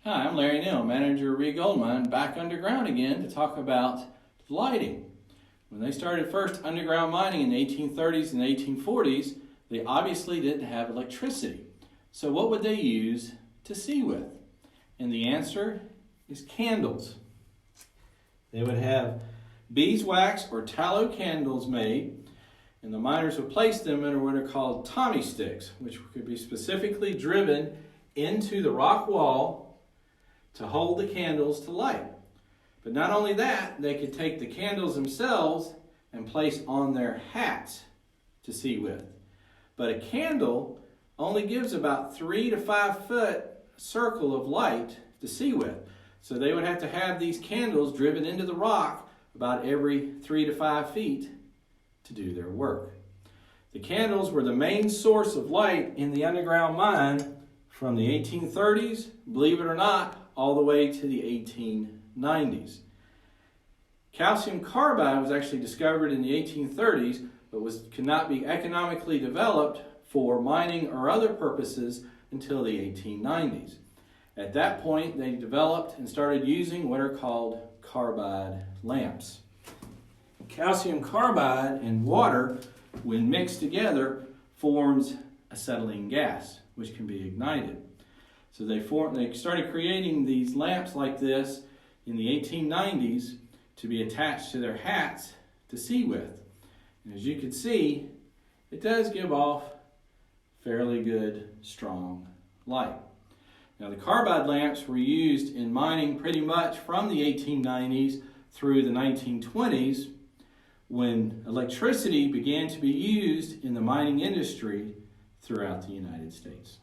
Hi, I'm Larry Neal, manager of Rea Gold Mine, back underground again to talk about lighting. When they started first underground mining in the 1830s and 1840s, they obviously didn't have electricity. So what would they use to see with? And the answer is candles. They would have beeswax or tallow candles made, and the miners would place them in what are called Tommy sticks, which could be specifically driven into the rock wall to hold the candles to light. But not only that, they could take the candles themselves and place on their hats to see with. But a candle only gives about 3 to 5 foot circle of light to see with. So they would have to have these candles driven into the rock about every 3 to 5 feet to do their work. The candles were the main source of light in the underground mine from the 1830s, believe it or not, all the way to the 1890s. Calcium carbide was actually discovered in the 1830s, but could not be economically developed for mining or other purposes until the 1890s. At that point, they developed and started using what are called carbide lamps. Calcium carbide and water, when mixed together, forms acetylene gas, which can be ignited. So they started creating these lamps like this in the 1890s to be attached to their hats to see with. And as you can see, it does give off fairly good, strong light. Now the carbide lamps were used in mining pretty much from the 1890s through the 1920s, when electricity began to be used in the mining industry throughout the United States.